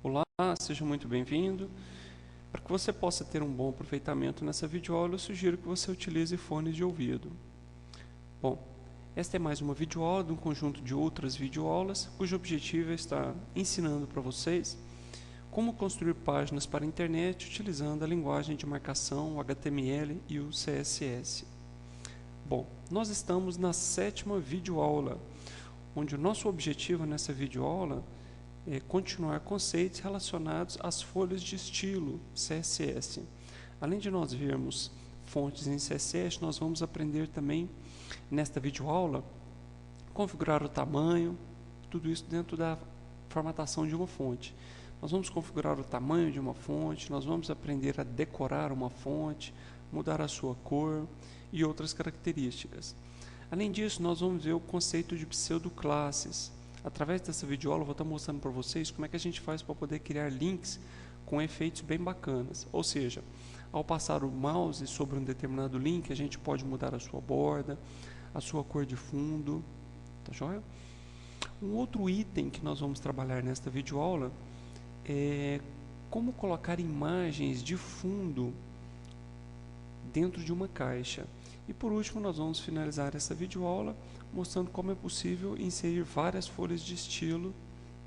Olá, seja muito bem-vindo. Para que você possa ter um bom aproveitamento nessa videoaula, eu sugiro que você utilize fones de ouvido. Bom, esta é mais uma videoaula de um conjunto de outras videoaulas, cujo objetivo é estar ensinando para vocês como construir páginas para a internet utilizando a linguagem de marcação, o HTML e o CSS. Bom, nós estamos na 7ª videoaula, onde o nosso objetivo nessa videoaula continuar conceitos relacionados às folhas de estilo CSS. Além de nós vermos fontes em CSS, nós vamos aprender também nesta videoaula configurar o tamanho, tudo isso dentro da formatação de uma fonte. Nós vamos configurar o tamanho de uma fonte, nós vamos aprender a decorar uma fonte, mudar a sua cor e outras características. Além disso, nós vamos ver o conceito de pseudoclasses. Através dessa videoaula eu vou estar mostrando para vocês como é que a gente faz para poder criar links com efeitos bem bacanas. Ou seja, ao passar o mouse sobre um determinado link, a gente pode mudar a sua borda, a sua cor de fundo, tá joia? Um outro item que nós vamos trabalhar nesta videoaula é como colocar imagens de fundo dentro de uma caixa. E por último, nós vamos finalizar essa videoaula mostrando como é possível inserir várias folhas de estilo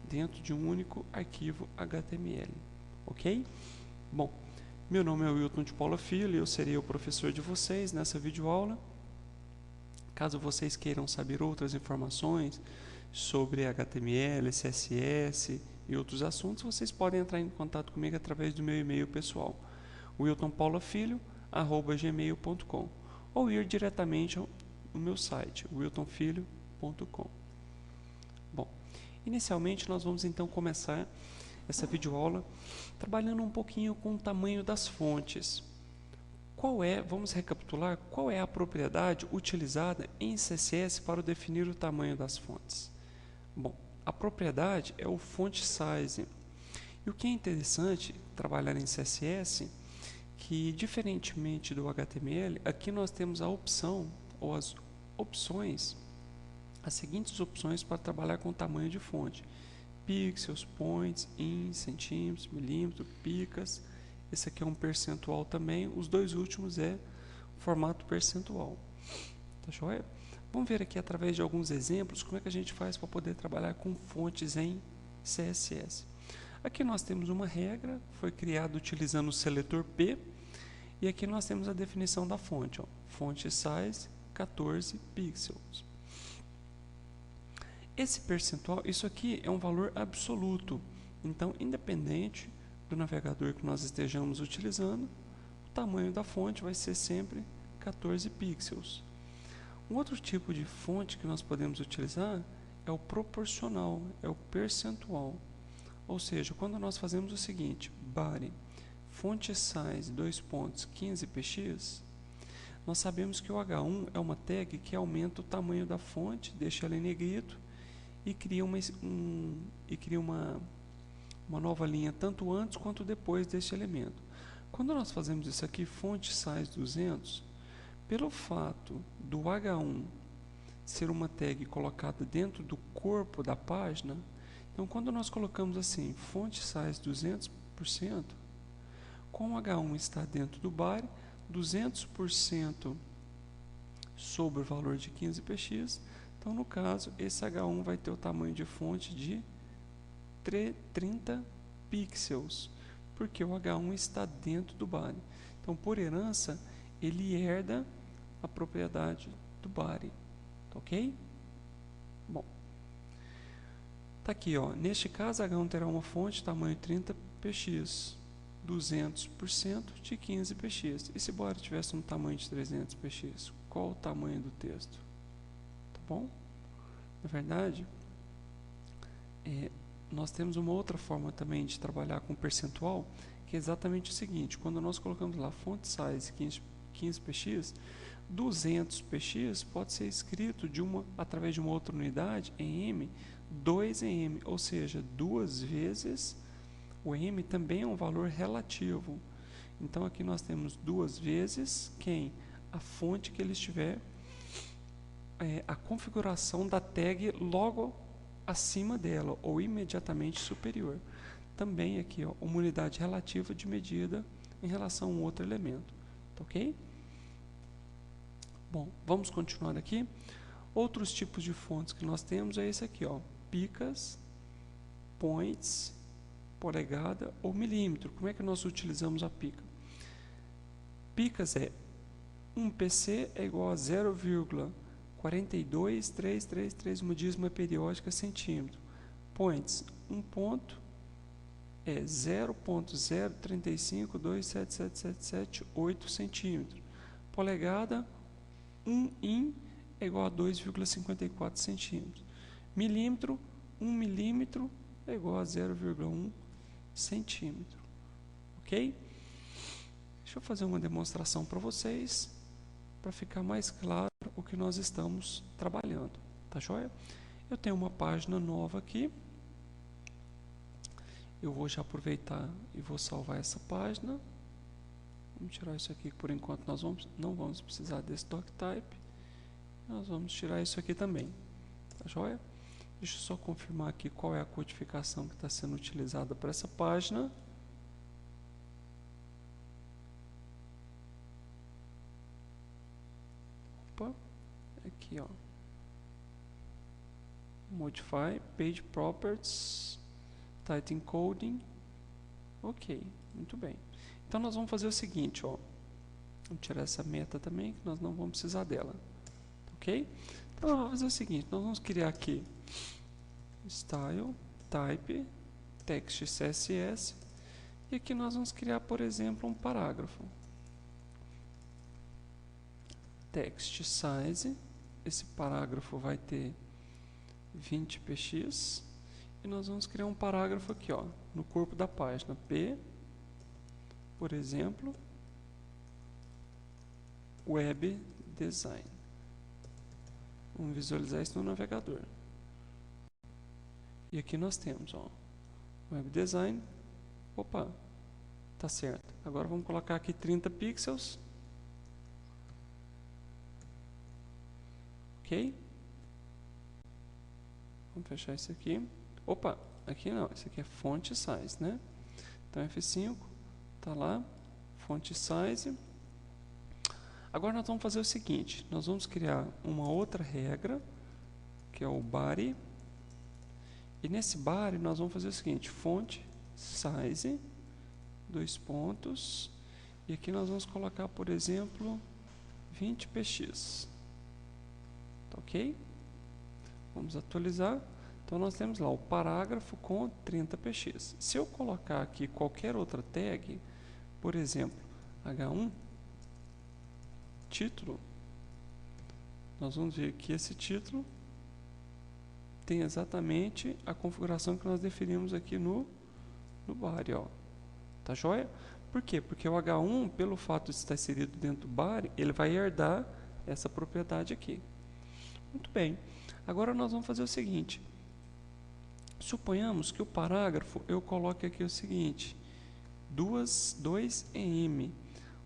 dentro de um único arquivo HTML. Ok? Bom, meu nome é Wilton de Paula Filho e eu serei o professor de vocês nessa videoaula. Caso vocês queiram saber outras informações sobre HTML, CSS e outros assuntos, vocês podem entrar em contato comigo através do meu e-mail pessoal, wiltonpaulafilho@gmail.com, ou ir diretamente no meu site, wiltonfilho.com. Bom, inicialmente nós vamos então começar essa videoaula trabalhando um pouquinho com o tamanho das fontes. Vamos recapitular, qual é a propriedade utilizada em CSS para definir o tamanho das fontes? Bom, a propriedade é o font size. E o que é interessante trabalhar em CSS, que diferentemente do HTML, aqui nós temos a opção, ou as opções, as seguintes opções para trabalhar com o tamanho de fonte: pixels, points, in, centímetros, milímetros, picas. Esse aqui é um percentual também, os dois últimos é formato percentual. Tá joia? Vamos ver aqui através de alguns exemplos como é que a gente faz para poder trabalhar com fontes em CSS. Aqui nós temos uma regra, foi criada utilizando o seletor P, e aqui nós temos a definição da fonte, ó, font size 14 pixels. Esse percentual, isso aqui é um valor absoluto, então independente do navegador que nós estejamos utilizando, o tamanho da fonte vai ser sempre 14 pixels. Um outro tipo de fonte que nós podemos utilizar é o proporcional, é o percentual. Ou seja, quando nós fazemos o seguinte, body font size 2.15px, nós sabemos que o H1 é uma tag que aumenta o tamanho da fonte, deixa ela em negrito e cria uma nova linha tanto antes quanto depois deste elemento. Quando nós fazemos isso aqui, font size 200, pelo fato do H1 ser uma tag colocada dentro do corpo da página, então quando nós colocamos assim, font size 200%, como o H1 está dentro do body, 200% sobre o valor de 15px, então no caso, esse H1 vai ter o tamanho de fonte de 30 pixels, porque o H1 está dentro do body. Então, por herança, ele herda a propriedade do body, ok? Bom, tá aqui, ó. Neste caso, H1 terá uma fonte tamanho 30px, 200% de 15px. E se o body tivesse um tamanho de 300px, qual o tamanho do texto? Tá bom? Na verdade, nós temos uma outra forma também de trabalhar com percentual, que é exatamente o seguinte: quando nós colocamos lá font size 15px, 200px pode ser escrito através de uma outra unidade em m, 2 em m, ou seja, 2 vezes o m também é um valor relativo. Então aqui nós temos 2 vezes a fonte que ele estiver, a configuração da tag logo acima dela ou imediatamente superior. também aqui, ó, uma unidade relativa de medida em relação a um outro elemento, tá ok? Bom, vamos continuar aqui. Outros tipos de fontes que nós temos é esse aqui, ó, picas, points, polegada ou milímetro. Como é que nós utilizamos a pica? Picas é 1 PC é igual a 0,42333, uma dízima periódica centímetro. Points, 1 ponto é 0,0352777778 centímetros. Polegada, 1 in é igual a 2,54 centímetros. Milímetro, 1 milímetro é igual a 0,1 centímetro. Ok? Deixa eu fazer uma demonstração para vocês, para ficar mais claro o que nós estamos trabalhando. Tá joia? Eu tenho uma página nova aqui. Eu vou já aproveitar e vou salvar essa página. Vamos tirar isso aqui, por enquanto nós não vamos precisar desse doctype. Nós vamos tirar isso aqui também. Tá joia? Deixa eu só confirmar aqui qual é a codificação que está sendo utilizada para essa página. Opa, aqui ó. Modify, Page Properties, Title Encoding. Ok, muito bem. Então nós vamos fazer o seguinte, ó. Vamos tirar essa meta também, que nós não vamos precisar dela. Ok? Então nós vamos fazer o seguinte, nós vamos criar aqui Style, Type, Text CSS, e aqui nós vamos criar, por exemplo, um parágrafo. Text Size, esse parágrafo vai ter 20 px, e nós vamos criar um parágrafo aqui, ó, no corpo da página, P, por exemplo, Web Design. Vamos visualizar isso no navegador. E aqui nós temos, ó, Web Design. Opa, tá certo. Agora vamos colocar aqui 30 pixels. Ok? Vamos fechar isso aqui. Opa, aqui não, isso aqui é Font Size, né? Então F5, tá lá, Font Size. Agora nós vamos fazer o seguinte, nós vamos criar uma outra regra, que é o body. E nesse body nós vamos fazer o seguinte, Font Size, 2 pontos, e aqui nós vamos colocar, por exemplo, 20 px. Tá ok? Vamos atualizar. Então nós temos lá o parágrafo com 30 px. Se eu colocar aqui qualquer outra tag, por exemplo, H1, título, nós vamos ver que esse título tem exatamente a configuração que nós definimos aqui no body, ó. Tá joia? Por quê? Porque o H1, pelo fato de estar inserido dentro do body, ele vai herdar essa propriedade aqui. Muito bem. Agora nós vamos fazer o seguinte. Suponhamos que o parágrafo eu coloque aqui o seguinte, 2 em,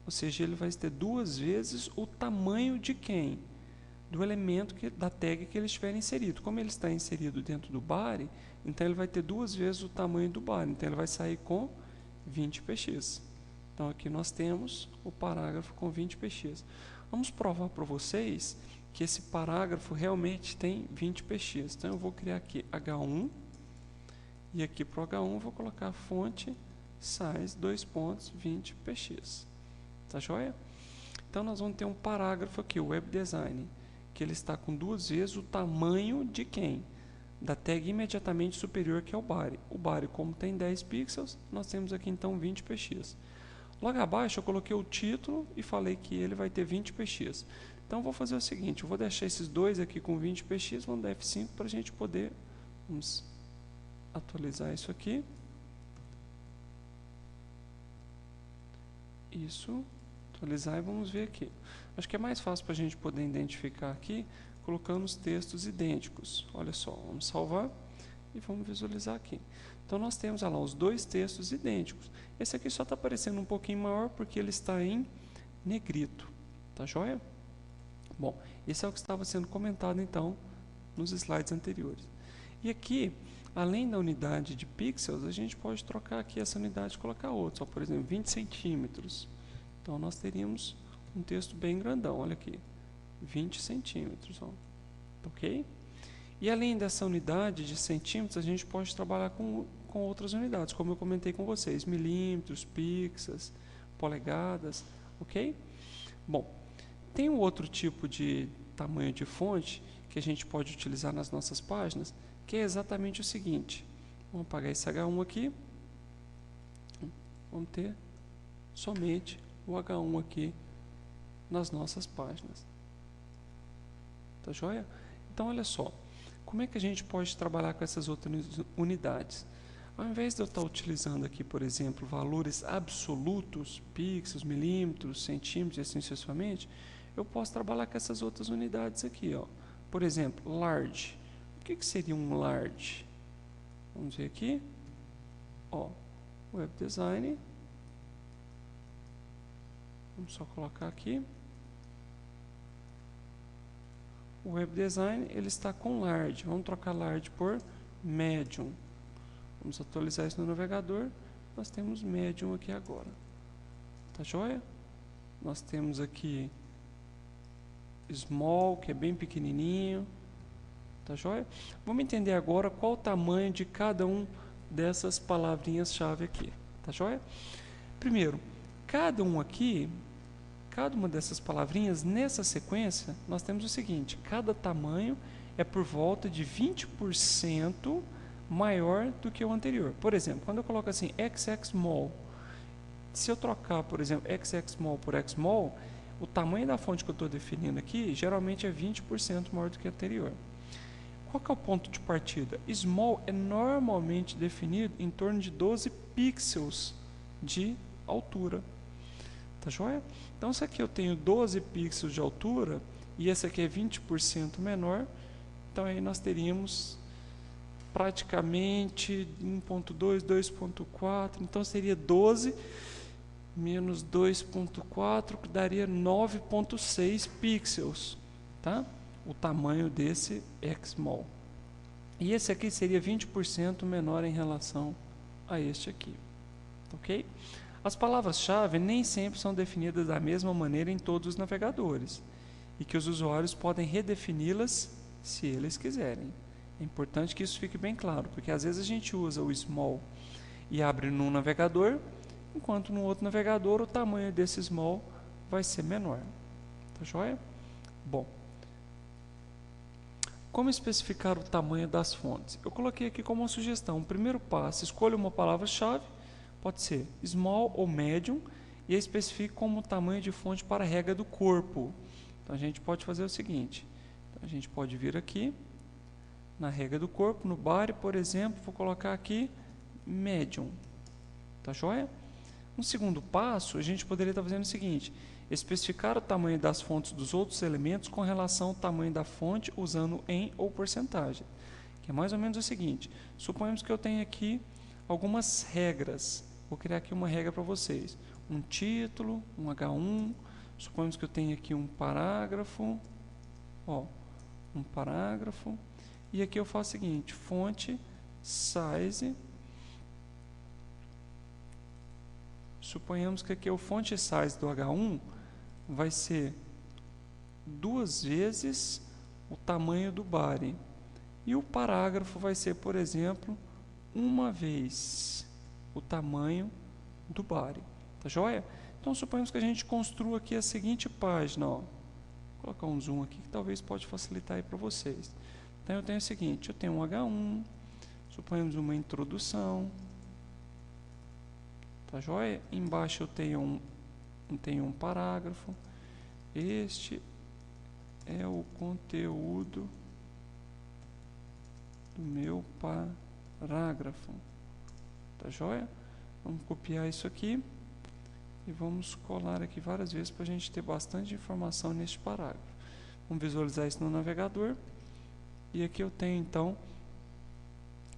ou seja, ele vai ter 2 vezes o tamanho de quem? Do elemento da tag que ele estiver inserido. Como ele está inserido dentro do body, então ele vai ter 2 vezes o tamanho do body. Então ele vai sair com 20 px. Então aqui nós temos o parágrafo com 20 px. Vamos provar para vocês que esse parágrafo realmente tem 20 px. Então eu vou criar aqui H1 e aqui para o H1 eu vou colocar fonte size 2 pontos 20 px. Tá joia? Então nós vamos ter um parágrafo aqui, o Web Design, que ele está com 2 vezes o tamanho de quem? Da tag imediatamente superior, que é o body. O body, como tem 10 pixels, nós temos aqui então 20 px. Logo abaixo eu coloquei o título e falei que ele vai ter 20 px. Então eu vou fazer o seguinte, eu vou deixar esses dois aqui com 20 px, vamos dar F5 para a gente poder, vamos atualizar isso aqui. Isso, atualizar e vamos ver aqui. Acho que é mais fácil para a gente poder identificar aqui, colocando os textos idênticos. Olha só, vamos salvar e vamos visualizar aqui. Então nós temos lá os 2 textos idênticos. Esse aqui só está aparecendo um pouquinho maior porque ele está em negrito. Tá joia? Bom, esse é o que estava sendo comentado então nos slides anteriores. E aqui além da unidade de pixels, a gente pode trocar aqui essa unidade e colocar outra. Só, por exemplo, 20 centímetros. Então, nós teríamos um texto bem grandão, olha aqui, 20 centímetros, ó. Ok? E além dessa unidade de centímetros, a gente pode trabalhar com outras unidades, como eu comentei com vocês, milímetros, pixels, polegadas, ok? Bom, tem um outro tipo de tamanho de fonte que a gente pode utilizar nas nossas páginas, que é exatamente o seguinte. Vamos apagar esse H1 aqui. Vamos ter somente o H1 aqui nas nossas páginas. Tá joia? Então, olha só. Como é que a gente pode trabalhar com essas outras unidades? Ao invés de eu estar utilizando aqui, por exemplo, valores absolutos, pixels, milímetros, centímetros e assim sucessivamente, eu posso trabalhar com essas outras unidades aqui, ó. Por exemplo, large. O que seria um large? Vamos ver aqui. Ó, web design. Vamos só colocar aqui. O web design, ele está com large. Vamos trocar large por medium. Vamos atualizar isso no navegador. Nós temos medium aqui agora. Tá joia? Nós temos aqui small, que é bem pequenininho. Tá joia? Vamos entender agora qual o tamanho de cada um dessas palavrinhas-chave aqui. Tá joia? Primeiro, cada uma dessas palavrinhas, nessa sequência, nós temos o seguinte: cada tamanho é por volta de 20% maior do que o anterior. Por exemplo, quando eu coloco assim xxmol, se eu trocar, por exemplo, xxmol por xmol, o tamanho da fonte que eu estou definindo aqui geralmente é 20% maior do que o anterior. Qual que é o ponto de partida? Small é normalmente definido em torno de 12 pixels de altura. Tá joia? Então, se aqui eu tenho 12 pixels de altura e esse aqui é 20% menor, então aí nós teríamos praticamente 1.2, 2.4, então seria 12 menos 2.4, que daria 9.6 pixels, tá? O tamanho desse xmol. E esse aqui seria 20% menor em relação a este aqui, ok? As palavras-chave nem sempre são definidas da mesma maneira em todos os navegadores, e que os usuários podem redefini-las se eles quiserem. É importante que isso fique bem claro, porque às vezes a gente usa o small e abre num navegador, enquanto no outro navegador o tamanho desse small vai ser menor. Tá joia? Bom, como especificar o tamanho das fontes? Eu coloquei aqui como uma sugestão. O primeiro passo, escolha uma palavra-chave, pode ser small ou medium, e especifique como tamanho de fonte para a regra do corpo. Então a gente pode fazer o seguinte: então, a gente pode vir aqui na regra do corpo, no body, por exemplo, vou colocar aqui medium. Tá joia? Um segundo passo, a gente poderia estar fazendo o seguinte: especificar o tamanho das fontes dos outros elementos com relação ao tamanho da fonte usando em ou porcentagem. Que é mais ou menos o seguinte: suponhamos que eu tenho aqui algumas regras. Vou criar aqui uma regra para vocês. Um título, um H1. Suponhamos que eu tenho aqui um parágrafo. Ó, um parágrafo. E aqui eu faço o seguinte: fonte size. Suponhamos que aqui o font size do H1 vai ser 2 vezes o tamanho do body. E o parágrafo vai ser, por exemplo, 1 vez o tamanho do body. Tá joia? Então, suponhamos que a gente construa aqui a seguinte página. Ó. Vou colocar um zoom aqui que talvez pode facilitar aí para vocês. Então, eu tenho o seguinte: eu tenho um H1, suponhamos uma introdução. Tá joia? Embaixo eu tenho um parágrafo. Este é o conteúdo do meu parágrafo. Tá joia? Vamos copiar isso aqui e vamos colar aqui várias vezes para a gente ter bastante informação neste parágrafo. Vamos visualizar isso no navegador. E aqui eu tenho então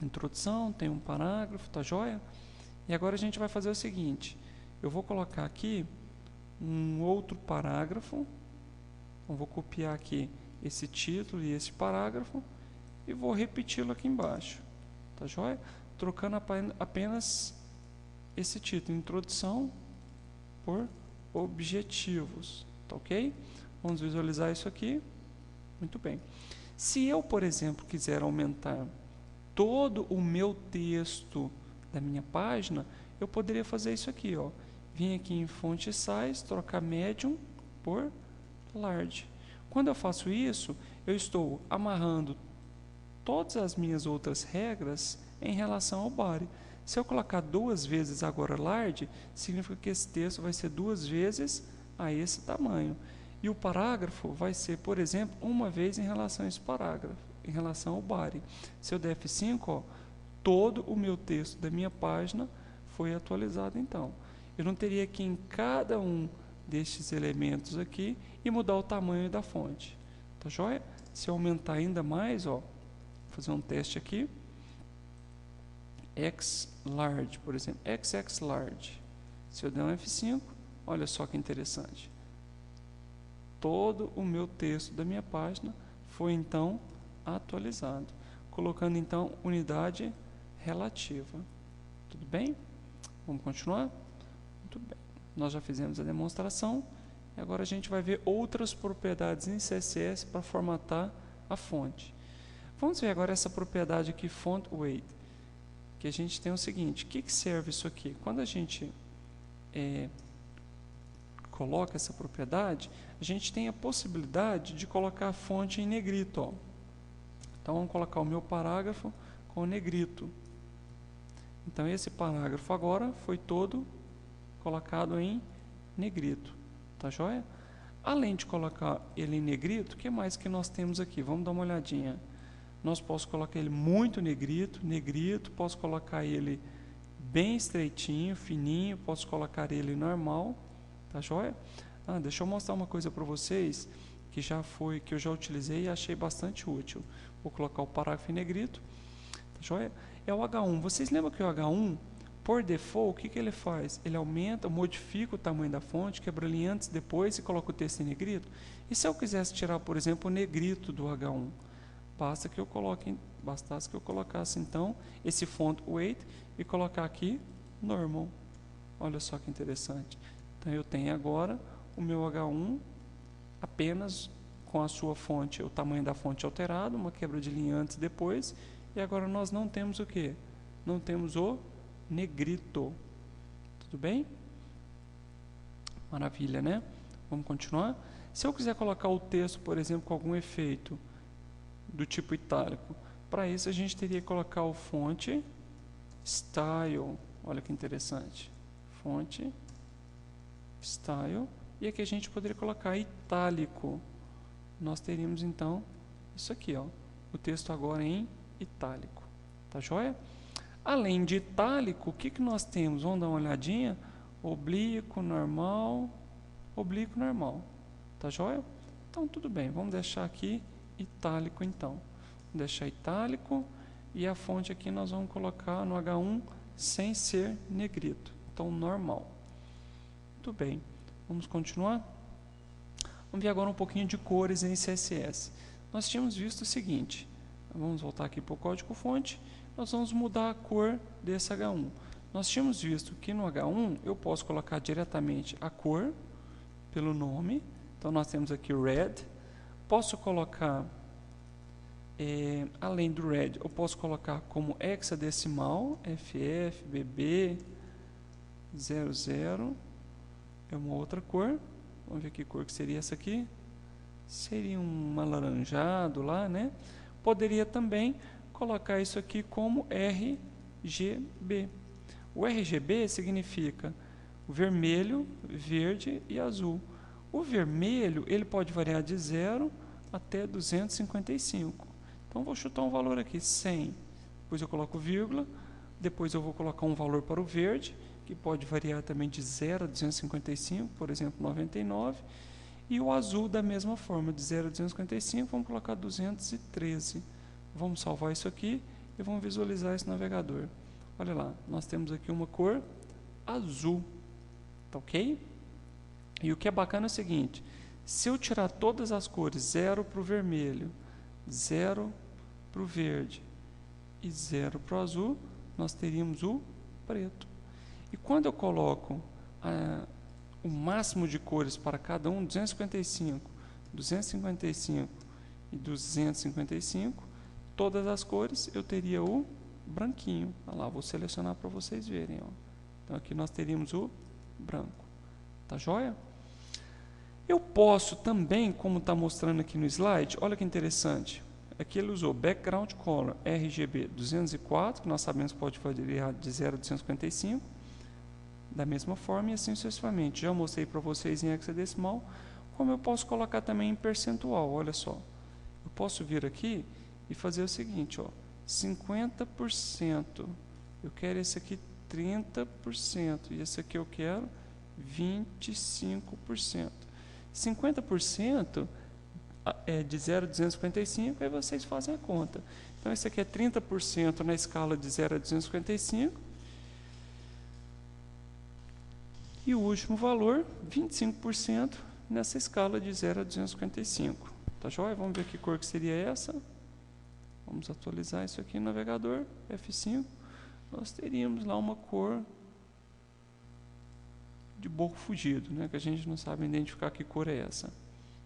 introdução, tem um parágrafo, tá joia? E agora a gente vai fazer o seguinte: eu vou colocar aqui um outro parágrafo. Então, vou copiar aqui esse título e esse parágrafo e vou repeti-lo aqui embaixo. tá joia? Trocando apenas esse título, introdução por objetivos, tá ok? Vamos visualizar isso aqui. Muito bem. Se eu, por exemplo, quiser aumentar todo o meu texto da minha página, eu poderia fazer isso aqui, ó. Vim aqui em Font Size, trocar Medium por Large. Quando eu faço isso, eu estou amarrando todas as minhas outras regras em relação ao body. Se eu colocar 2 vezes agora Large, significa que esse texto vai ser 2 vezes a esse tamanho. E o parágrafo vai ser, por exemplo, 1 vez em relação a esse parágrafo, em relação ao body. Se eu der F5, ó, todo o meu texto da minha página foi atualizado então. Eu não teria que ir em cada um destes elementos aqui e mudar o tamanho da fonte. Tá joia? Se eu aumentar ainda mais, ó, vou fazer um teste aqui. X large, por exemplo, XX large. Se eu der um F5, olha só que interessante. Todo o meu texto da minha página foi então atualizado, colocando então unidade relativa. Tudo bem? Vamos continuar? Muito bem. Nós já fizemos a demonstração e agora a gente vai ver outras propriedades em CSS para formatar a fonte. Vamos ver agora essa propriedade aqui, font weight, que a gente tem o seguinte: o que serve isso aqui? Quando a gente coloca essa propriedade, a gente tem a possibilidade de colocar a fonte em negrito, ó. Então vamos colocar o meu parágrafo com negrito. Então esse parágrafo agora foi todo colocado em negrito, tá joia? Além de colocar ele em negrito, o que mais que nós temos aqui? Vamos dar uma olhadinha. Nós posso colocar ele muito negrito, posso colocar ele bem estreitinho, fininho, posso colocar ele normal, tá joia? Deixa eu mostrar uma coisa para vocês que eu já utilizei e achei bastante útil. Vou colocar o parágrafo em negrito, tá joia? É o H1. Vocês lembram que o H1, por default, o que ele faz? Ele aumenta, modifica o tamanho da fonte, quebra ele antes, depois e coloca o texto em negrito. E se eu quisesse tirar, por exemplo, o negrito do H1? Bastasse que eu colocasse então esse font weight e colocar aqui normal. Olha só que interessante. Então eu tenho agora o meu H1 apenas com a sua fonte, o tamanho da fonte alterado, uma quebra de linha antes e depois, e agora nós não temos o que? Não temos o negrito. Tudo bem? Maravilha, né? Vamos continuar? Se eu quiser colocar o texto, por exemplo, com algum efeito do tipo itálico, para isso a gente teria que colocar o fonte style. Olha que interessante. Fonte style. E aqui a gente poderia colocar itálico. Nós teríamos então isso aqui, ó, o texto agora em itálico. Tá joia? Além de itálico, o que nós temos? Vamos dar uma olhadinha. Oblíquo, normal. Tá joia? Então tudo bem, vamos deixar aqui itálico então. Vou deixar itálico e a fonte aqui nós vamos colocar no H1 sem ser negrito. Então normal. Muito bem. Vamos continuar? Vamos ver agora um pouquinho de cores em CSS. Nós tínhamos visto o seguinte. Vamos voltar aqui para o código fonte. Nós vamos mudar a cor desse H1. Nós tínhamos visto que no H1 eu posso colocar diretamente a cor pelo nome. Então nós temos aqui red. Posso colocar, além do red, eu posso colocar como hexadecimal, FF, BB, 00, é uma outra cor. Vamos ver que cor que seria essa aqui. Seria um alaranjado lá, né? Poderia também colocar isso aqui como RGB. O RGB significa vermelho, verde e azul. O vermelho, ele pode variar de 0 até 255. Então, vou chutar um valor aqui, 100. Depois eu coloco vírgula. Depois eu vou colocar um valor para o verde, que pode variar também de 0 a 255, por exemplo, 99. E o azul da mesma forma, de 0 a 255, vamos colocar 213. Vamos salvar isso aqui e vamos visualizar esse navegador. Olha lá, nós temos aqui uma cor azul. Tá ok? E o que é bacana é o seguinte: se eu tirar todas as cores, 0 para o vermelho, 0 para o verde e 0 para o azul, nós teríamos o preto. E quando eu coloco o máximo de cores para cada um, 255, 255 e 255, todas as cores, eu teria o branquinho. Olha lá, vou selecionar para vocês verem. Ó. Então, aqui nós teríamos o branco. Tá joia? Eu posso também, como está mostrando aqui no slide, olha que interessante. Aqui ele usou Background Color RGB 204, que nós sabemos que pode variar de 0 a 255. Da mesma forma e assim sucessivamente. Já mostrei para vocês em hexadecimal, como eu posso colocar também em percentual. Olha só. Eu posso vir aqui e fazer o seguinte, ó, 50%. Eu quero esse aqui 30% e esse aqui eu quero 25%. 50% é de 0 a 255, aí vocês fazem a conta. Então, esse aqui é 30% na escala de 0 a 255. E o último valor, 25% nessa escala de 0 a 255. Tá joia? Vamos ver que cor que seria essa. Vamos atualizar isso aqui no navegador, F5. Nós teríamos lá uma cor de borro fugido, né? Que a gente não sabe identificar que cor é essa.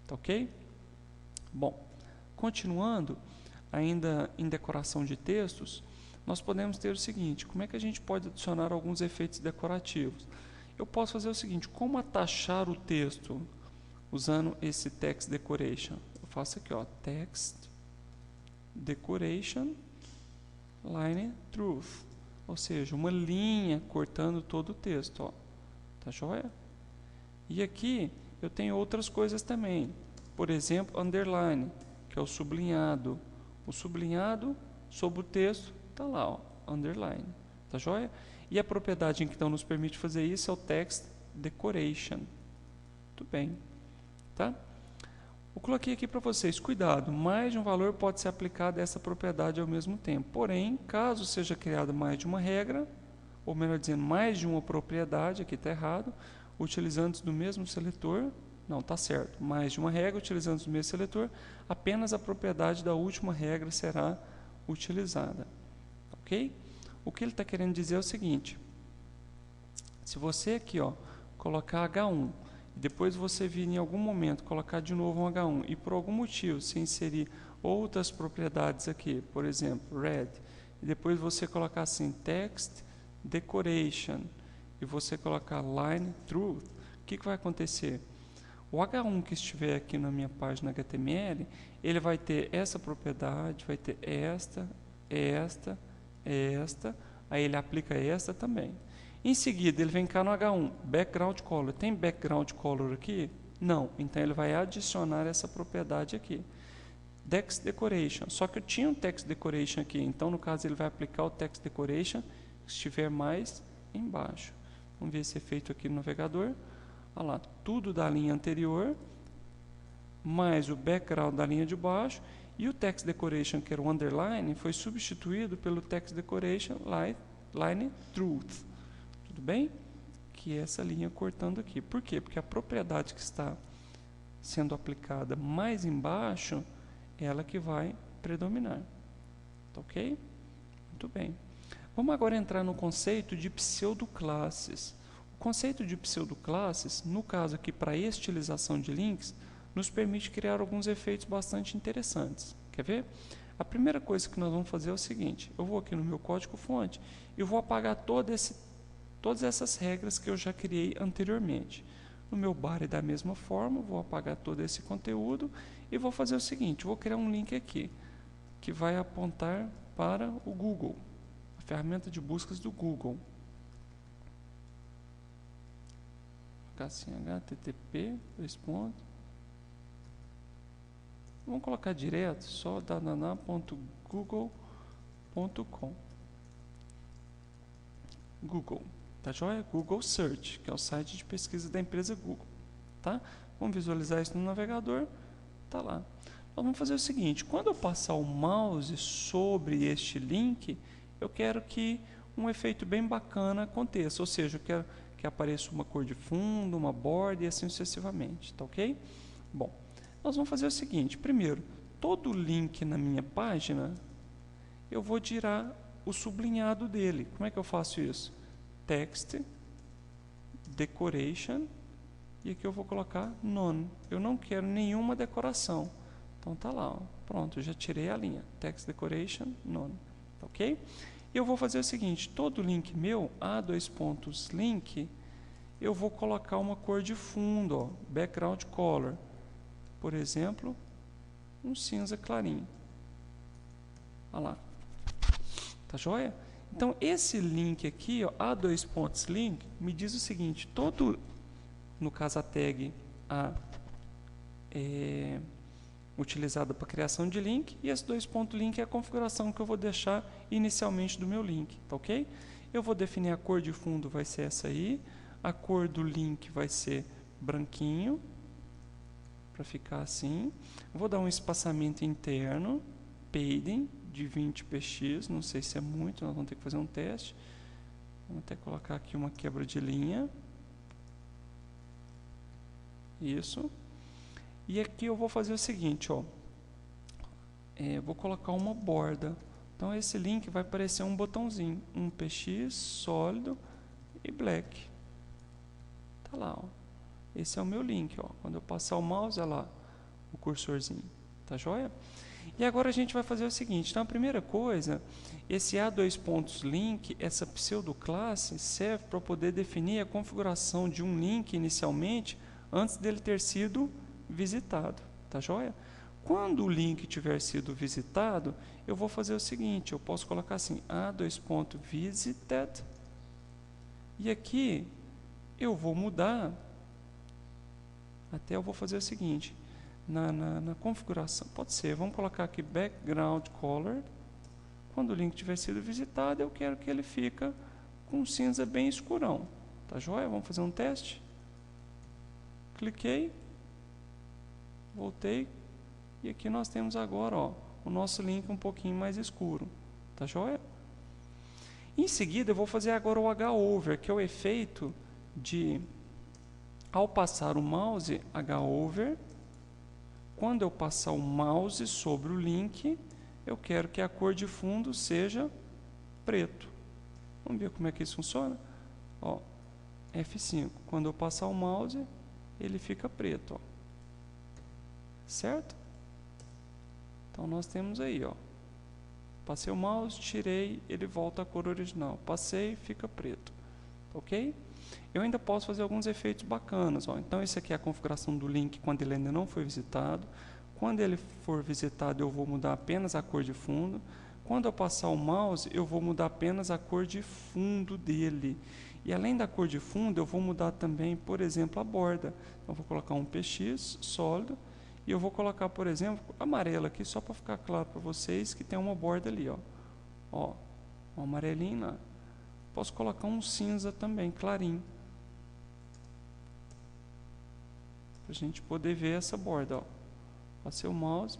Tá ok? Bom, continuando, ainda em decoração de textos, nós podemos ter o seguinte, como é que a gente pode adicionar alguns efeitos decorativos? Eu posso fazer o seguinte, como atachar o texto usando esse Text Decoration? Eu faço aqui, ó, Text Decoration Line Truth, ou seja, uma linha cortando todo o texto, ó. Tá joia? E aqui eu tenho outras coisas também. Por exemplo, underline, que é o sublinhado. O sublinhado sobre o texto está lá, ó, underline. Tá joia? E a propriedade que então nos permite fazer isso é o Text Decoration. Muito bem. Tá? Eu coloquei aqui para vocês, cuidado, mais de um valor pode ser aplicado a essa propriedade ao mesmo tempo. Porém, caso seja criada mais de uma regra, ou melhor dizendo, mais de uma propriedade, aqui está errado, utilizando do mesmo seletor, não, está certo, mais de uma regra, utilizando o mesmo seletor, apenas a propriedade da última regra será utilizada. Ok? O que ele está querendo dizer é o seguinte, se você aqui, ó, colocar H1, e depois você vir em algum momento colocar de novo um H1, e por algum motivo se inserir outras propriedades aqui, por exemplo, red, e depois você colocar assim, text decoration, e você colocar line truth, o que vai acontecer? O H1 que estiver aqui na minha página HTML, ele vai ter essa propriedade, vai ter esta, aí ele aplica esta também. Em seguida, ele vem cá no H1, background color. Tem background color aqui? Não. Então, ele vai adicionar essa propriedade aqui. Text decoration. Só que eu tinha um text decoration aqui. Então, no caso, ele vai aplicar o text decoration que estiver mais embaixo. Vamos ver esse efeito aqui no navegador. Olha lá, tudo da linha anterior, mais o background da linha de baixo, e o text decoration, que era o underline, foi substituído pelo text decoration line truth. Tudo bem? Que é essa linha cortando aqui. Por quê? Porque a propriedade que está sendo aplicada mais embaixo, ela que vai predominar. Tá ok? Muito bem. Vamos agora entrar no conceito de pseudoclasses. O conceito de pseudoclasses, no caso aqui para estilização de links, nos permite criar alguns efeitos bastante interessantes. Quer ver? A primeira coisa que nós vamos fazer é o seguinte, eu vou aqui no meu código-fonte e vou apagar todas essas regras que eu já criei anteriormente. No meu body da mesma forma, vou apagar todo esse conteúdo e vou fazer o seguinte, vou criar um link aqui, que vai apontar para o Google, a ferramenta de buscas do Google. Assim, http, vamos colocar direto, só dananá.google.com. Google, tá joia? Google Search, que é o site de pesquisa da empresa Google, tá? Vamos visualizar isso no navegador, tá lá. Nós vamos fazer o seguinte, quando eu passar o mouse sobre este link, eu quero que um efeito bem bacana aconteça, ou seja, eu quero que apareça uma cor de fundo, uma borda e assim sucessivamente, tá ok? Bom, nós vamos fazer o seguinte, primeiro, todo link na minha página, eu vou tirar o sublinhado dele. Como é que eu faço isso? Text, decoration, e aqui eu vou colocar none. Eu não quero nenhuma decoração. Então tá lá, ó. Pronto, eu já tirei a linha. Text decoration, none. Ok? E eu vou fazer o seguinte, todo link meu, link, eu vou colocar uma cor de fundo, ó, background color. Por exemplo, um cinza clarinho. Olha lá. Tá joia? Então, esse link aqui, ó, link, me diz o seguinte, no caso a tag utilizada para criação de link, e esse link é a configuração que eu vou deixar inicialmente do meu link, tá ok? Eu vou definir a cor de fundo, vai ser essa aí, a cor do link vai ser branquinho, para ficar assim, vou dar um espaçamento interno, padding, de 20 px, não sei se é muito, nós vamos ter que fazer um teste, vamos até colocar aqui uma quebra de linha, isso. E aqui eu vou fazer o seguinte, ó, vou colocar uma borda. Então esse link vai aparecer um botãozinho, um px sólido e black. Tá lá, ó. Esse é o meu link, ó. Quando eu passar o mouse, olha lá, o cursorzinho. Tá joia? E agora a gente vai fazer o seguinte. Então a primeira coisa, esse link, essa pseudoclasse, serve para poder definir a configuração de um link inicialmente, antes dele ter sido visitado, tá joia? Quando o link tiver sido visitado, eu vou fazer o seguinte, eu posso colocar assim, visited, e aqui eu vou mudar, até eu vou fazer o seguinte, na configuração, pode ser, vamos colocar aqui background color, quando o link tiver sido visitado, eu quero que ele fique com cinza bem escurão, tá joia? Vamos fazer um teste, cliquei, voltei, e aqui nós temos agora, ó, o nosso link um pouquinho mais escuro, tá joia? Em seguida eu vou fazer agora o hover, que é o efeito de, ao passar o mouse, hover, quando eu passar o mouse sobre o link, eu quero que a cor de fundo seja preto. Vamos ver como é que isso funciona? Ó, F5, quando eu passar o mouse, ele fica preto, ó. Certo? Então nós temos aí, ó. Passei o mouse, tirei, ele volta à cor original. Passei, fica preto. Ok? Eu ainda posso fazer alguns efeitos bacanas, ó. Então esse aqui é a configuração do link quando ele ainda não foi visitado. Quando ele for visitado, eu vou mudar apenas a cor de fundo. Quando eu passar o mouse, eu vou mudar apenas a cor de fundo dele. E além da cor de fundo, eu vou mudar também, por exemplo, a borda. Eu vou colocar um px sólido. E eu vou colocar, por exemplo, amarelo aqui, só para ficar claro para vocês que tem uma borda ali, ó. Ó, um amarelinho lá. Posso colocar um cinza também, clarinho. Para a gente poder ver essa borda, ó. Passei o mouse,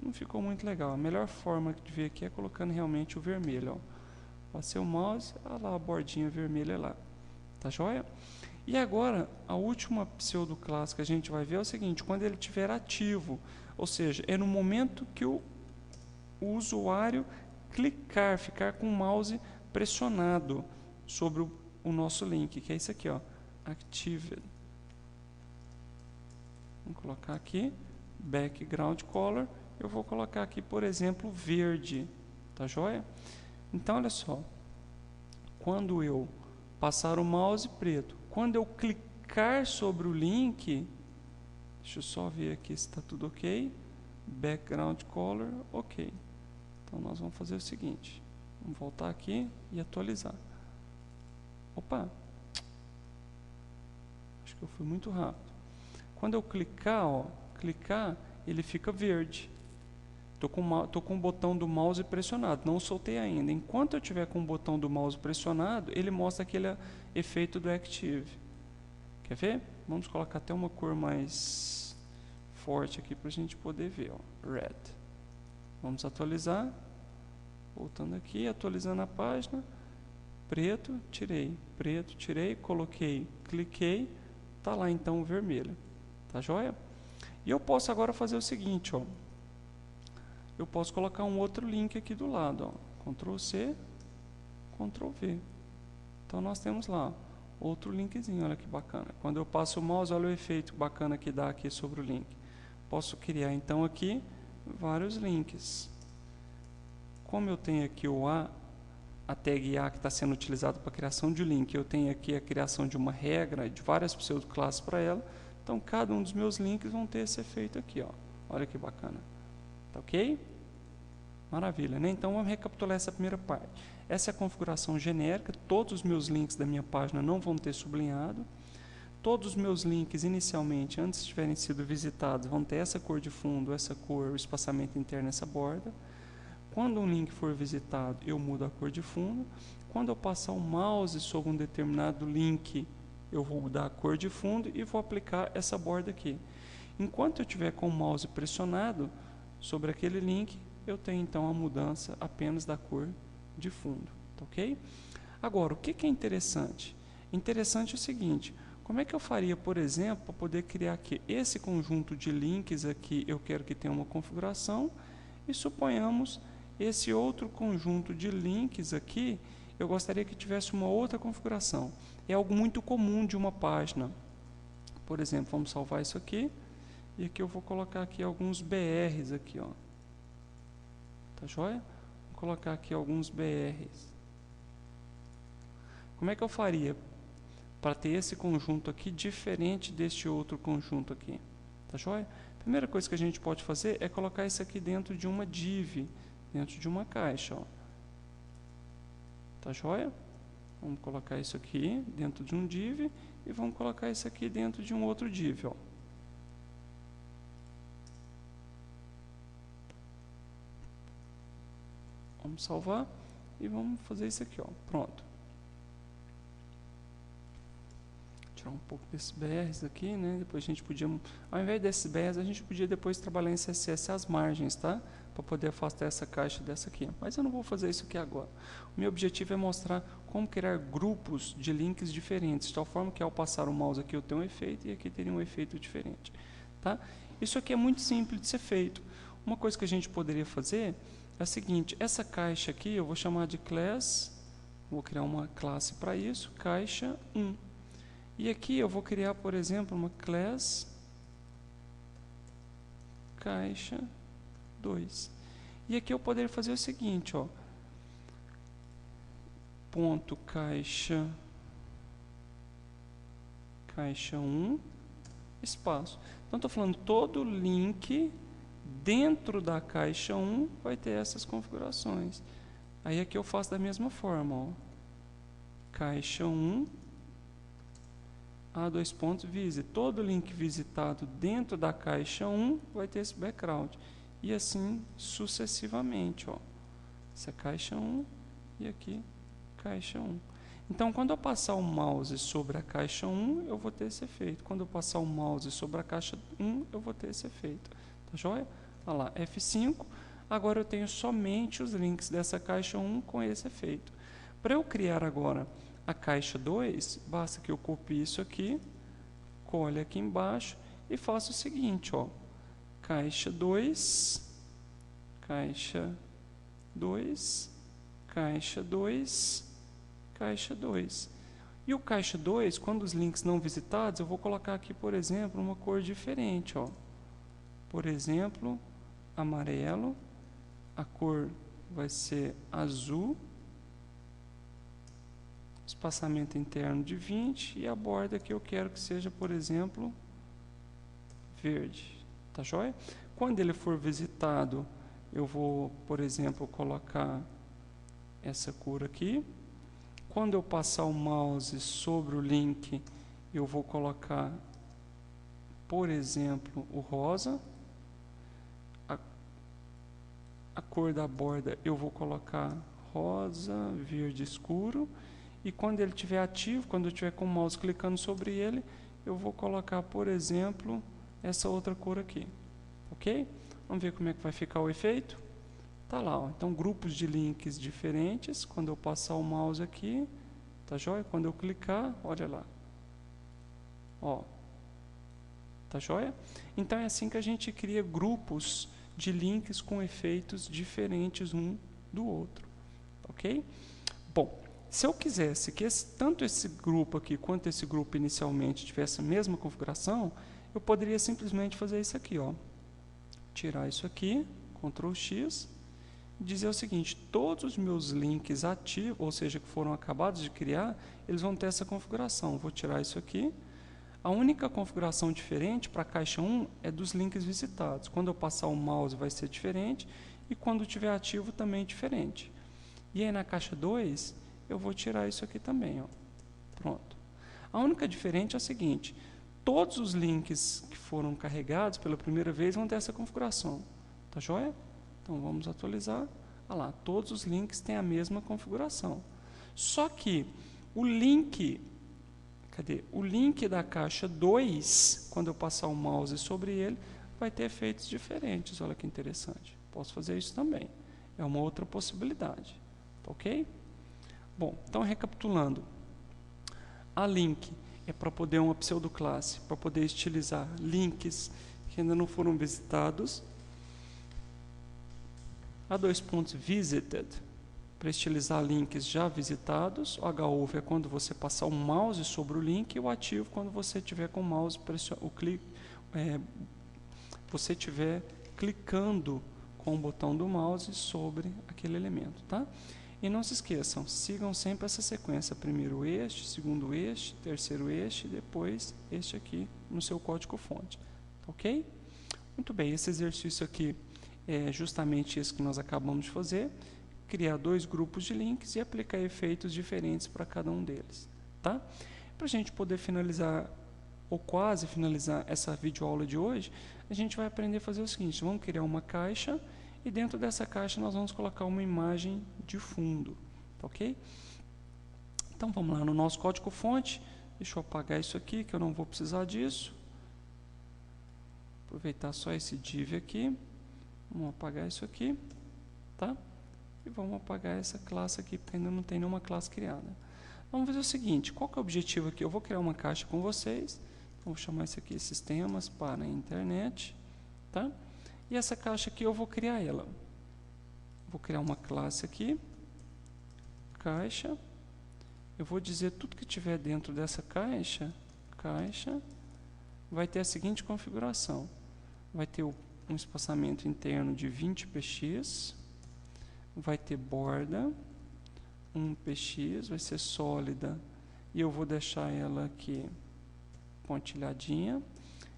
não ficou muito legal. A melhor forma de ver aqui é colocando realmente o vermelho, ó. Passei o mouse, olha lá a bordinha vermelha lá. Tá joia? E agora, a última pseudoclasse que a gente vai ver é o seguinte, quando ele estiver ativo, ou seja, é no momento que o usuário clicar, ficar com o mouse pressionado sobre o nosso link, que é isso aqui, ó, Actived. Vamos colocar aqui, Background Color, eu vou colocar aqui, por exemplo, verde, tá joia? Então, olha só, quando eu passar o mouse preto, quando eu clicar sobre o link, deixa eu só ver aqui se está tudo ok, background color, ok. Então nós vamos fazer o seguinte, vamos voltar aqui e atualizar. Opa, acho que eu fui muito rápido. Quando eu clicar, ó, ele fica verde. Tô com o botão do mouse pressionado, não soltei ainda. Enquanto eu tiver com o botão do mouse pressionado, ele mostra aquele efeito do Active. Quer ver? Vamos colocar até uma cor mais forte aqui para a gente poder ver, ó, Red. Vamos atualizar. Voltando aqui, atualizando a página. Preto, tirei, coloquei, cliquei, tá lá então o vermelho. Tá joia? E eu posso agora fazer o seguinte, ó. eu posso colocar um outro link aqui do lado, ó. Ctrl C, Ctrl V. Então nós temos lá outro linkzinho, olha que bacana. Quando eu passo o mouse, olha o efeito bacana que dá aqui sobre o link. Posso criar então aqui vários links. Como eu tenho aqui o a tag A que está sendo utilizada para a criação de link, eu tenho aqui a criação de uma regra, de várias pseudoclasses para ela, então cada um dos meus links vão ter esse efeito aqui, ó. Olha que bacana. Tá ok? Maravilha, né? Então vamos recapitular essa primeira parte. Essa é a configuração genérica, todos os meus links da minha página não vão ter sublinhado. Todos os meus links inicialmente, antes de tiverem sido visitados, vão ter essa cor de fundo, essa cor, o espaçamento interno, essa borda. Quando um link for visitado, eu mudo a cor de fundo. Quando eu passar o mouse sobre um determinado link, eu vou mudar a cor de fundo e vou aplicar essa borda aqui. Enquanto eu estiver com o mouse pressionado sobre aquele link, eu tenho então a mudança apenas da cor de fundo, tá ok? Agora, o que é interessante? Interessante é o seguinte, como é que eu faria, por exemplo, para poder criar aqui esse conjunto de links aqui, eu quero que tenha uma configuração, e suponhamos esse outro conjunto de links aqui, eu gostaria que tivesse uma outra configuração. É algo muito comum de uma página. Por exemplo, vamos salvar isso aqui, e aqui eu vou colocar aqui alguns BRs aqui, ó. Tá joia? Vou colocar aqui alguns BRs. Como é que eu faria para ter esse conjunto aqui diferente deste outro conjunto aqui? Tá joia? A primeira coisa que a gente pode fazer é colocar isso aqui dentro de uma div, dentro de uma caixa, ó. Tá joia? Vamos colocar isso aqui dentro de um div e vamos colocar isso aqui dentro de um outro div, ó. Vamos salvar e vamos fazer isso aqui, ó. Pronto. Tirar um pouco desses BRs aqui, né? Depois a gente podia, ao invés desses BRs, a gente podia depois trabalhar em CSS as margens, tá? Para poder afastar essa caixa dessa aqui. Mas eu não vou fazer isso aqui agora. O meu objetivo é mostrar como criar grupos de links diferentes, de tal forma que ao passar o mouse aqui eu tenho um efeito e aqui teria um efeito diferente, tá? Isso aqui é muito simples de ser feito. Uma coisa que a gente poderia fazer é a seguinte, essa caixa aqui eu vou chamar de class, vou criar uma classe para isso, caixa 1. E aqui eu vou criar, por exemplo, uma class caixa 2. E aqui eu poderia fazer o seguinte, ó, ponto caixa 1, espaço. Então estou falando todo link dentro da caixa 1 vai ter essas configurações. Aí aqui eu faço da mesma forma, ó, caixa 1 dois pontos visit. Todo link visitado dentro da caixa 1 vai ter esse background. E assim sucessivamente, ó. Essa é caixa 1 e aqui caixa 1. Então, quando eu passar o mouse sobre a caixa 1, eu vou ter esse efeito. Quando eu passar o mouse sobre a caixa 1, eu vou ter esse efeito. Tá joia? Olha lá, F5. Agora eu tenho somente os links dessa caixa 1 com esse efeito. Para eu criar agora a caixa 2, basta que eu copie isso aqui, cole aqui embaixo e faça o seguinte, ó, caixa 2, caixa 2, caixa 2, caixa 2. E o caixa 2, quando os links não visitados, eu vou colocar aqui, por exemplo, uma cor diferente, ó. Por exemplo, amarelo, a cor vai ser azul, espaçamento interno de 20 e a borda que eu quero que seja, por exemplo, verde. Tá joia? Quando ele for visitado, eu vou, por exemplo, colocar essa cor aqui. Quando eu passar o mouse sobre o link, eu vou colocar, por exemplo, o rosa. A cor da borda eu vou colocar rosa, verde escuro. E quando ele estiver ativo, quando eu estiver com o mouse clicando sobre ele, eu vou colocar, por exemplo, essa outra cor aqui. Ok? Vamos ver como é que vai ficar o efeito? Tá lá, ó. Então grupos de links diferentes, quando eu passar o mouse aqui, tá joia? Quando eu clicar, olha lá. Ó. Tá joia? Então é assim que a gente cria grupos de links com efeitos diferentes um do outro, ok? Bom, se eu quisesse que tanto esse grupo aqui quanto esse grupo inicialmente tivesse a mesma configuração, eu poderia simplesmente fazer isso aqui, ó. Tirar isso aqui, Ctrl X, e dizer o seguinte: todos os meus links ativos, ou seja, que foram acabados de criar, eles vão ter essa configuração. Vou tirar isso aqui. A única configuração diferente para a caixa 1 é dos links visitados. Quando eu passar o mouse vai ser diferente, e quando estiver ativo também diferente. E aí na caixa 2, eu vou tirar isso aqui também, ó. Pronto. A única diferença é a seguinte: todos os links que foram carregados pela primeira vez vão ter essa configuração. Tá joia? Então vamos atualizar. Olha lá, todos os links têm a mesma configuração. Só que o link, o link da caixa 2, quando eu passar o mouse sobre ele, vai ter efeitos diferentes. Olha que interessante. Posso fazer isso também. É uma outra possibilidade. Ok? Bom, então recapitulando. A link é para poder uma pseudoclasse, para poder estilizar links que ainda não foram visitados. A visited, para estilizar links já visitados. O HOver é quando você passar o mouse sobre o link, e o ativo quando você tiver com o mouse você estiver clicando com o botão do mouse sobre aquele elemento, tá? E não se esqueçam, sigam sempre essa sequência: primeiro este, segundo este, terceiro este, e depois este aqui no seu código-fonte, ok? Muito bem, esse exercício aqui é justamente isso que nós acabamos de fazer: criar dois grupos de links e aplicar efeitos diferentes para cada um deles, tá? Para a gente poder finalizar, ou quase finalizar, essa videoaula de hoje, a gente vai aprender a fazer o seguinte: vamos criar uma caixa, e dentro dessa caixa nós vamos colocar uma imagem de fundo, tá ok? Então vamos lá no nosso código-fonte. Deixa eu apagar isso aqui, que eu não vou precisar disso. Aproveitar só esse div aqui. Vamos apagar isso aqui, tá? E vamos apagar essa classe aqui, porque ainda não tem nenhuma classe criada. Vamos fazer o seguinte: qual que é o objetivo aqui? Eu vou criar uma caixa com vocês. Vou chamar isso aqui Sistemas para a Internet, tá? E essa caixa aqui eu vou criar ela. Vou criar uma classe aqui, caixa. Eu vou dizer tudo que tiver dentro dessa caixa, vai ter a seguinte configuração: vai ter um espaçamento interno de 20 px, vai ter borda 1 px, vai ser sólida, e eu vou deixar ela aqui pontilhadinha.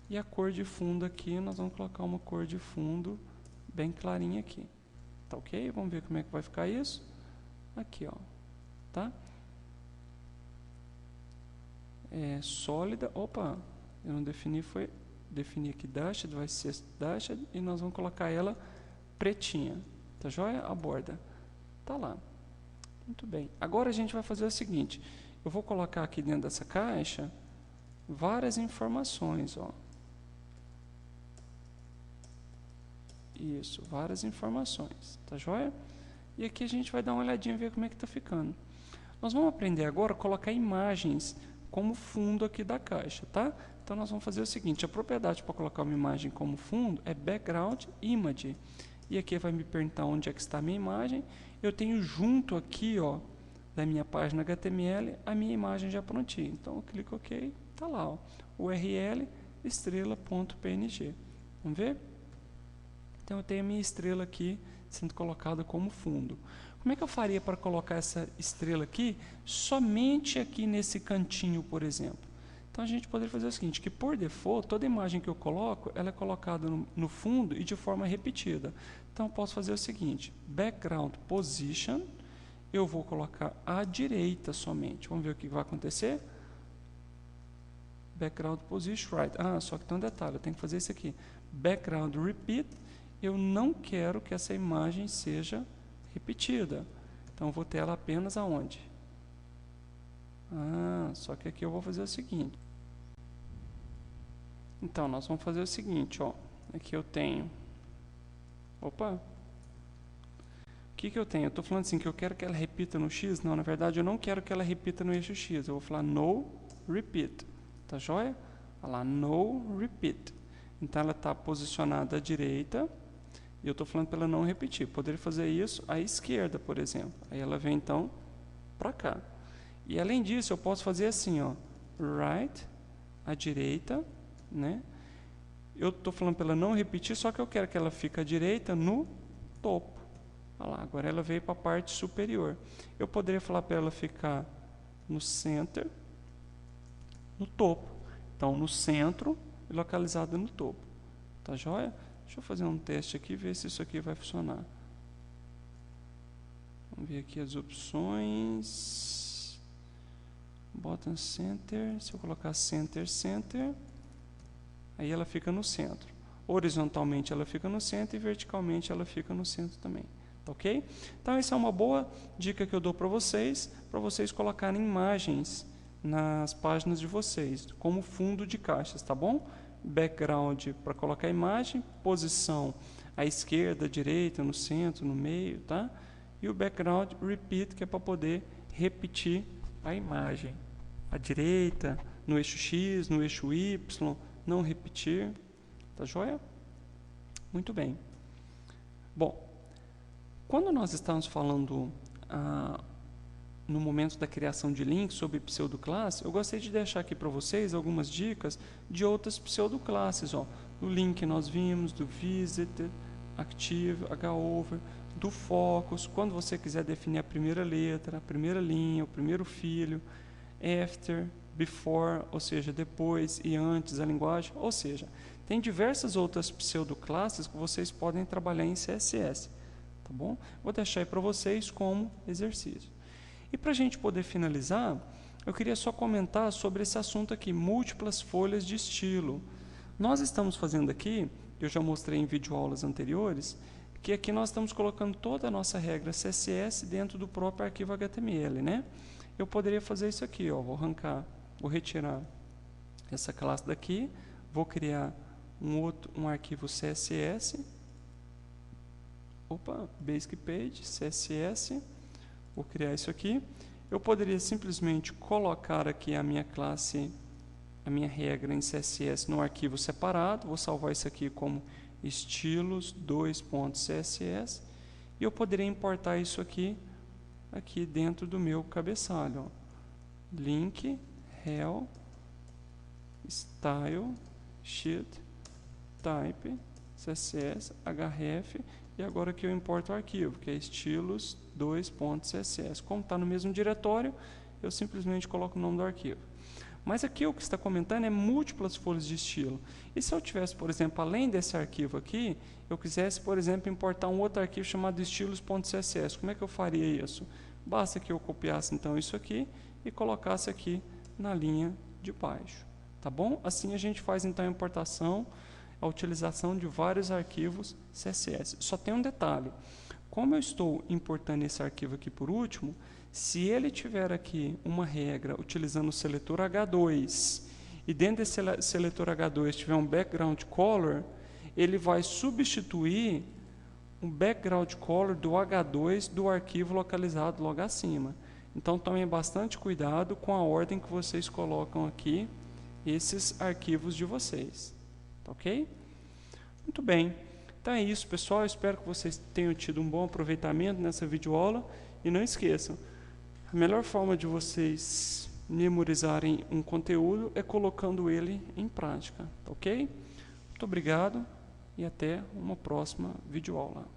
E a cor de fundo aqui, nós vamos colocar uma cor de fundo bem clarinha aqui. Tá ok? Vamos ver como é que vai ficar isso. Aqui, ó. Tá? É sólida. Opa, eu não defini, defini aqui dashed, vai ser dashed, e nós vamos colocar ela pretinha. Tá joia? A borda. Tá lá. Muito bem. Agora a gente vai fazer o seguinte: eu vou colocar aqui dentro dessa caixa várias informações, ó. Isso, várias informações, tá joia? E aqui a gente vai dar uma olhadinha e ver como é que está ficando. Nós vamos aprender agora a colocar imagens como fundo aqui da caixa, tá? Então nós vamos fazer o seguinte: a propriedade para colocar uma imagem como fundo é background image. E aqui vai me perguntar onde é que está a minha imagem. Eu tenho junto aqui, ó, da minha página HTML, a minha imagem já prontinha. Então eu clico OK, tá lá, ó, URL estrela.png. Vamos ver? Então eu tenho a minha estrela aqui sendo colocada como fundo. Como é que eu faria para colocar essa estrela aqui somente aqui nesse cantinho, por exemplo? Então a gente poderia fazer o seguinte: que por default, toda imagem que eu coloco, ela é colocada no fundo e de forma repetida. Então eu posso fazer o seguinte: background position, eu vou colocar à direita somente. Vamos ver o que vai acontecer? Background position right. Ah, só que tem um detalhe, eu tenho que fazer isso aqui. Background repeat, eu não quero que essa imagem seja repetida. Então, eu vou ter ela apenas aonde? Ah, só que aqui eu vou fazer o seguinte. Então, nós vamos fazer o seguinte, ó. Aqui eu tenho... Opa! O que eu tenho? Eu estou falando assim, que eu quero que ela repita no X? Não, na verdade, eu não quero que ela repita no eixo X. Eu vou falar no repeat. Tá joia? Olha lá, no repeat. Então, ela está posicionada à direita. E eu estou falando para ela não repetir. Poderia fazer isso à esquerda, por exemplo. Aí ela vem, então, para cá. E, além disso, eu posso fazer assim, ó, right, à direita, né? Eu estou falando para ela não repetir, só que eu quero que ela fique à direita no topo. Olha lá, agora ela veio para a parte superior. Eu poderia falar para ela ficar no center, no topo. Então, no centro e localizada no topo. Tá joia? Deixa eu fazer um teste aqui e ver se isso aqui vai funcionar. Vamos ver aqui as opções. Bottom center. Se eu colocar center, center, aí ela fica no centro. Horizontalmente ela fica no centro e verticalmente ela fica no centro também. Ok? Então, essa é uma boa dica que eu dou para vocês colocarem imagens nas páginas de vocês, como fundo de caixas, tá bom? Background para colocar a imagem, posição à esquerda, à direita, no centro, no meio, tá? E o background repeat, que é para poder repetir a imagem. À direita, no eixo X, no eixo Y, não repetir, tá joia? Muito bem. Bom, quando nós estamos falando no momento da criação de links sobre pseudoclasse, eu gostaria de deixar aqui para vocês algumas dicas de outras pseudoclasses. Ó. Do link nós vimos, do visitor, active, hover, do focus, quando você quiser definir a primeira letra, a primeira linha, o primeiro filho, after, before, ou seja, depois e antes a linguagem, ou seja, tem diversas outras pseudoclasses que vocês podem trabalhar em CSS. Tá bom? Vou deixar aí para vocês como exercício. E para a gente poder finalizar, eu queria só comentar sobre esse assunto aqui, múltiplas folhas de estilo. Nós estamos fazendo aqui, eu já mostrei em videoaulas anteriores, que aqui nós estamos colocando toda a nossa regra CSS dentro do próprio arquivo HTML, né? Eu poderia fazer isso aqui, ó, vou retirar essa classe daqui, vou criar um arquivo CSS, Basic Page, CSS, vou criar isso aqui. Eu poderia simplesmente colocar aqui a minha classe, a minha regra em CSS no arquivo separado, vou salvar isso aqui como estilos2.css e eu poderia importar isso aqui dentro do meu cabeçalho. Ó. Link, rel, style, sheet, type, css, href. E agora aqui eu importo o arquivo, que é estilos2.css. Como está no mesmo diretório, eu simplesmente coloco o nome do arquivo. Mas aqui o que está comentando é múltiplas folhas de estilo. E se eu tivesse, por exemplo, além desse arquivo aqui, eu quisesse, por exemplo, importar um outro arquivo chamado estilos.css. Como é que eu faria isso? Basta que eu copiasse então isso aqui e colocasse aqui na linha de baixo. Tá bom? Assim a gente faz então a importação, a utilização de vários arquivos CSS. Só tem um detalhe. Como eu estou importando esse arquivo aqui por último, se ele tiver aqui uma regra utilizando o seletor H2 e dentro desse seletor H2 tiver um background color, ele vai substituir o background color do H2 do arquivo localizado logo acima. Então tomem bastante cuidado com a ordem que vocês colocam aqui esses arquivos de vocês. Ok? Muito bem. Então é isso, pessoal. Eu espero que vocês tenham tido um bom aproveitamento nessa videoaula. E não esqueçam, a melhor forma de vocês memorizarem um conteúdo é colocando ele em prática. Ok? Muito obrigado e até uma próxima videoaula.